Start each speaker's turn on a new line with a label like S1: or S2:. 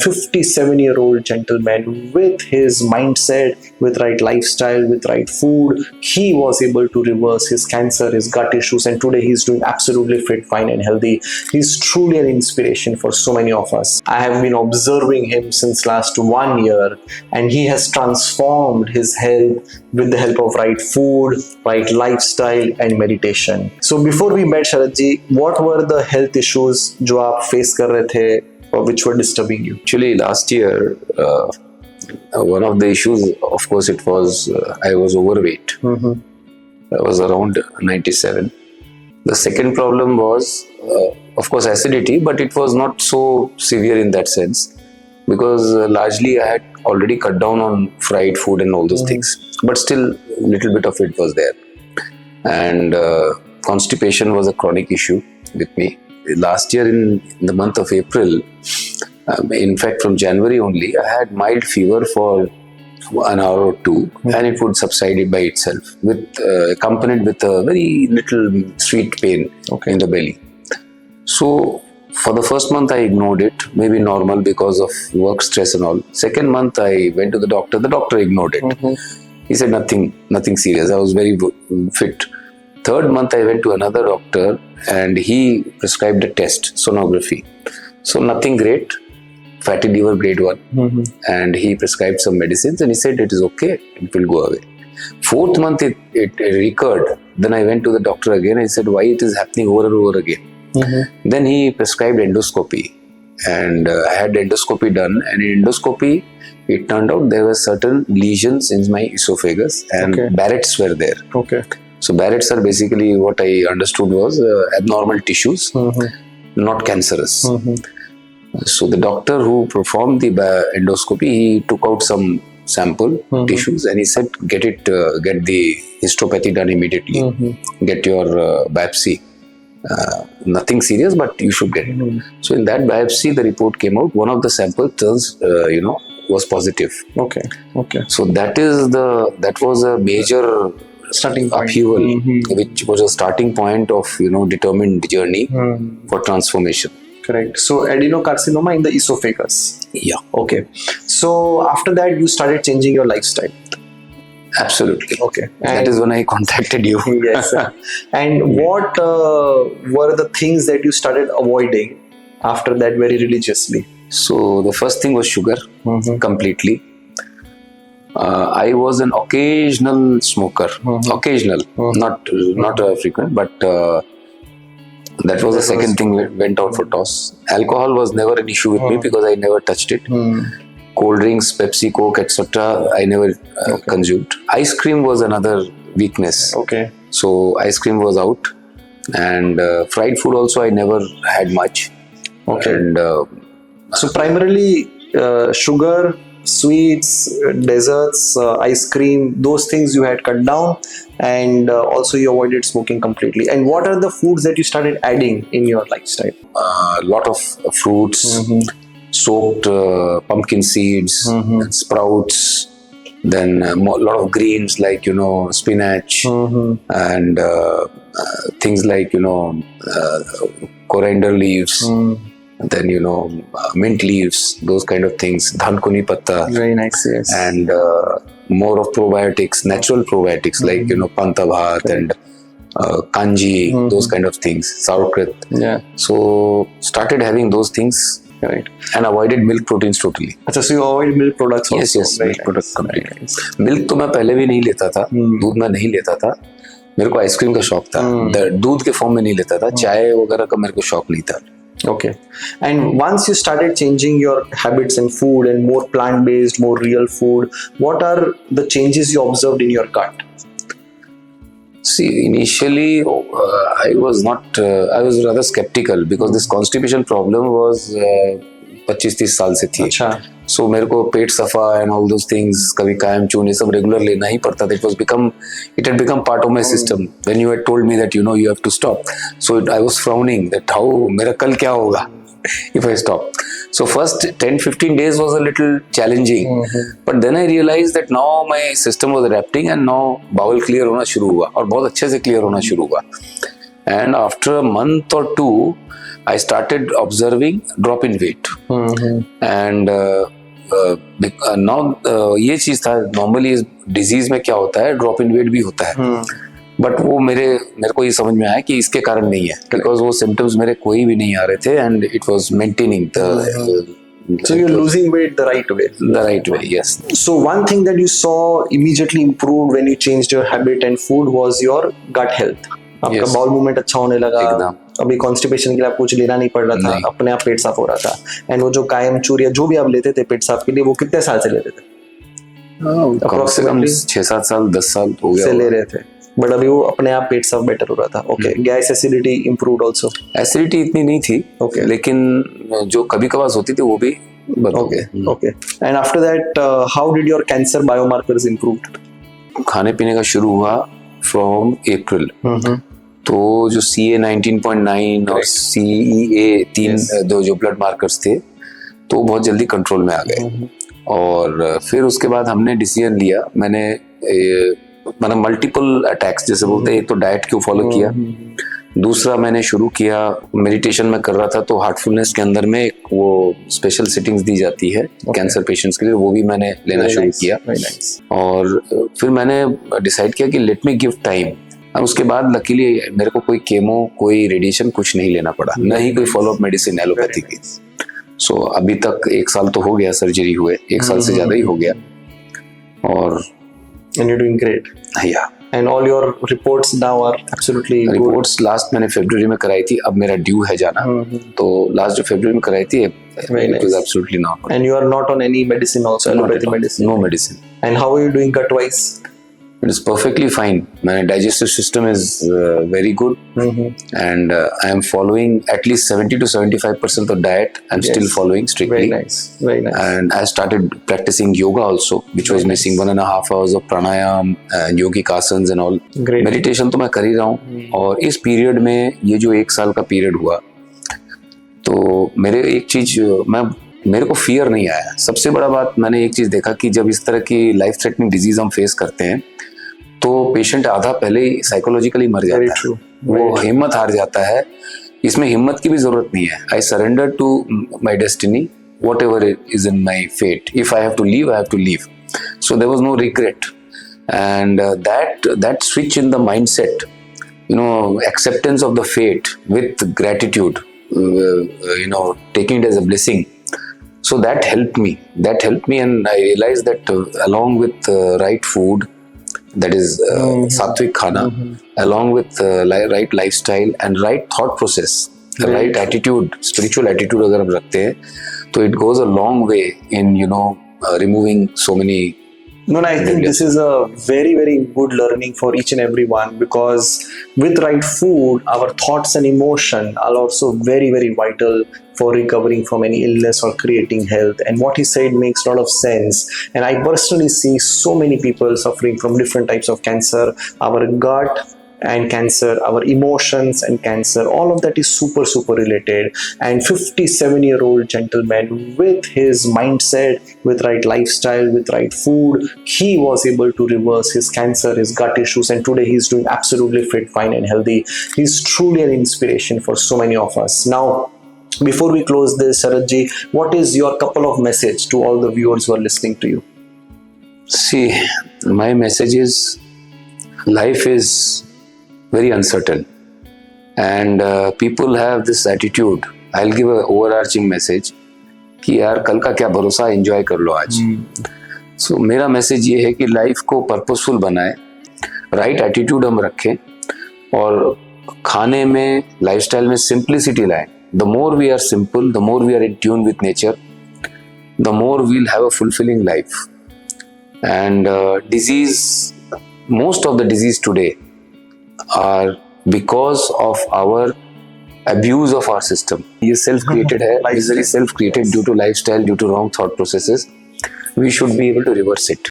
S1: 57-year-old gentleman with his mindset, with right lifestyle, with right food. He was able to reverse his cancer, his gut issues, and today he's doing absolutely fit, fine, and healthy. He's truly an inspiration for so many of us. I have been observing him since last 1 year, and he has transformed his health with the help of right food, right lifestyle, and meditation. So before we met, Sharad ji, what were the health issues जो आप face कर रहे थे, or which were disturbing you?
S2: Actually, last year, one of the issues, of course, it was I was overweight. I was around 97. The second problem was, of course, acidity, but it was not so severe in that sense, because largely I had already cut down on fried food and all those things, but still a little bit of it was there. And constipation was a chronic issue with me. Last year in the month of April, in fact from January only, I had mild fever for 1 hour or two, and it would subside by itself, with accompanied with a very little sweet pain in the belly. So for the first month I ignored it, maybe normal because of work stress and all. Second month I went to the doctor ignored it. He said nothing serious, I was very fit. Third month I went to another doctor and he prescribed a test, sonography. So nothing great, fatty liver grade 1. And he prescribed some medicines and he said it is okay, it will go away. Fourth month it recurred. Then I went to the doctor again. I said why it is happening over and over again. Then he prescribed endoscopy, and I had endoscopy done, and in endoscopy it turned out there were certain lesions in my esophagus, and Barrett's were there. So Barrett's are basically, what I understood was abnormal tissues, not cancerous. So the doctor who performed the endoscopy, he took out some sample tissues and he said get the histopathy done immediately, get your biopsy. Nothing serious, but you should get it. So in that biopsy, the report came out. One of the sample turns, was positive. So that was a major
S1: starting point.
S2: Upheaval, which was a starting point of determined journey for transformation.
S1: Correct. So adenocarcinoma in the esophagus.
S2: Yeah.
S1: Okay. So after that, you started changing your lifestyle.
S2: Absolutely.
S1: Okay.
S2: That is when I contacted you.
S1: Yes. And what were the things that you started avoiding after that very religiously?
S2: So the first thing was sugar, completely. I was an occasional smoker. Occasional, not frequent, but that was the second thing that went out for toss. Alcohol was never an issue with me because I never touched it. Cold drinks, Pepsi, Coke, etc. I never consumed. Ice cream was another weakness. So ice cream was out, and fried food also I never had much. And
S1: so primarily sugar, sweets, desserts, ice cream, those things you had cut down, and also you avoided smoking completely. And what are the foods that you started adding in your lifestyle?
S2: A lot of fruits, soaked pumpkin seeds, and sprouts, then a lot of greens like spinach, and things like coriander leaves, then mint leaves, those kind of things, dhankuni patta.
S1: Very nice. Yes.
S2: And more of probiotics, natural probiotics like panta bhat and kanji, those kind of things, sauerkraut. So started having those things. And avoided milk proteins totally.
S1: अच्छा, so you avoid milk products also?
S2: Yes, milk products completely. Milk तो मैं पहले भी नहीं लेता था, दूध मैं नहीं लेता था, मेरे को आइसक्रीम का शौक था, दूध के फॉर्म में नहीं लेता था, चाय वगैरह का मेरे को शौक नहीं था.
S1: Okay. And once you started changing your habits and food and more plant-based, more real food, what are the changes you observed in your gut?
S2: See, initially I was rather skeptical because this constipation problem was 25-30 साल से थी. So मेरे को पेट सफा and all those things, कभी कायम चून, ये सब regular लेना ही पड़ता था. It had become part of my system. When you had told me that you have to stop, so I was frowning that how मेरा कल क्या होगा if I stop. So first 10-15 days was a little challenging, but then I realized that now my system was adapting and now bowel clear होना शुरू हुआ और बहुत अच्छे से clear होना शुरू हुआ. And after a month or two, I started observing drop in weight. And now ये चीज था, नॉर्मली डिजीज में क्या होता है, ड्रॉप इन वेट भी होता है, बट वो मेरे को ये समझ में आया कि इसके कारण नहीं है, बिकॉज वो सिम्टम्स मेरे कोई भी नहीं आ रहे थे, and it was maintaining the
S1: So you're losing weight the right way.
S2: The right way, yes.
S1: So one thing that you saw immediately improved when you changed your habit and food was your gut health. आपका
S2: Yes.
S1: Bowel movement अच्छा होने लगा,
S2: एकदम।
S1: अभी constipation के लिए आपको कुछ लेना नहीं पड़ रहा था,
S2: नहीं।
S1: अपने आप पेट साफ हो रहा था। एंड वो जो कायम चूरिया जो भी आप लेते थे पेट साफ के लिए, वो कितने साल से लेते थे?
S2: कम से कम 6-7 साल 10 साल हो गया
S1: से ले रहे थे, बट अभी वो अपने आप पेट साफ बेटर हो रहा था। Okay, gas acidity improved also?
S2: Acidity इतनी नहीं थी,
S1: Okay.
S2: लेकिन जो कभी कभार होती थी वो भी बंद हो
S1: Okay,
S2: गई।
S1: okay. And after that, how did your cancer biomarkers improved?
S2: खाने पीने का शुरू हुआ फ्रॉम अप्रैल, तो जो CA 19.9 और CEA 3 दो जो ब्लड मार्कर्स थे, तो बहुत जल्दी कंट्रोल में आ गए। और फिर उसके बाद हमने डिसीजन लिया, मैंने मतलब मल्टीपल अटैक्स जैसे बोलते हैं, एक तो डाइट को फॉलो किया, दूसरा मैंने शुरू किया मेडिटेशन में कर रहा था, तो हार्टफुलनेस के अंदर में एक वो स्पेशल सिटिंग्स दी जाती है कैंसर पेशेंट्स के लिए, वो भी मैंने लेना शुरू किया। और फिर मैंने डिसाइड किया कि लेट मी गिव टाइम। और उसके बाद लकीली मेरे को कोई केमो, कोई रेडिएशन कुछ नहीं लेना पड़ा, न ही कोई फॉलोअप मेडिसिन एलोपैथी की। सो अभी तक 1 साल तो हो गया सर्जरी हुए, 1 साल से ज्यादा ही हो गया। और
S1: And you're doing great.
S2: या
S1: And all your reports now are absolutely good.
S2: Reports last मैंने फरवरी में कराई थी, अब मेरा ड्यू है जाना, तो लास्ट जो फरवरी में कराई थी,
S1: Very
S2: it was
S1: nice.
S2: Absolutely normal,
S1: And you are not on any medicine also, allopathy medicine.
S2: No medicine.
S1: And how are you doing gut-wise?
S2: It is perfectly fine. My digestive system is very good, and I am following at least 70 to 75% of diet. I'm still
S1: Yes.
S2: following strictly.
S1: Very nice, very nice.
S2: And I started practicing yoga also, which was missing 1.5 hours of pranayam and yogic asanas and all.
S1: Great.
S2: Meditation तो मैं कर ही रहा हूँ, और इस period में ये जो 1 साल का पीरियड हुआ, तो मेरे एक चीज मेरे को फियर नहीं आया। सबसे बड़ा बात मैंने एक चीज देखा कि जब इस तरह की लाइफ थ्रेटनिंग डिजीज हम फेस करते हैं, तो पेशेंट आधा पहले ही साइकोलॉजिकली मर
S1: Very
S2: जाता है,
S1: true.
S2: वो हिम्मत हार जाता है। इसमें हिम्मत की भी जरूरत नहीं है। I surrender to my destiny, whatever is in my fate, if I have to leave I have to leave. So there was no regret, and that switch in the mindset, acceptance of the fate with gratitude, taking it as a blessing. So that helped me, and I realized that along with right food, that is sattvic khana, along with right lifestyle and right thought process, right attitude, spiritual attitude अगर हम रखते हैं, तो it goes a long way in removing so many.
S1: No, I think this is a very, very good learning for each and every one, because with right food, our thoughts and emotion are also very, very vital for recovering from any illness or creating health. And what he said makes a lot of sense. And I personally see so many people suffering from different types of cancer. Our gut and cancer, our emotions and cancer, all of that is super, super related. And 57-year-old gentleman, with his mindset, with right lifestyle, with right food, he was able to reverse his cancer, his gut issues, and today he's doing absolutely fit, fine and healthy. He's truly an inspiration for so many of us. Now, before we close this, Sharad ji, what is your couple of message to all the viewers who are listening to you?
S2: See, my message is, life is very uncertain, and people have this attitude. I'll give an overarching message कि यार कल का क्या भरोसा, enjoy कर लो आज। सो मेरा message ये है कि लाइफ को पर्पसफुल बनाए, राइट एटीट्यूड हम रखें, और खाने में, लाइफस्टाइल में सिंप्लिसिटी लाएं। The more we are simple, the more we are in tune with nature, the more we'll have a fulfilling life. And disease, most of the disease today are because of our abuse of our system. ये self created है, misery self created due to lifestyle, due to wrong thought processes. We should be able to reverse it.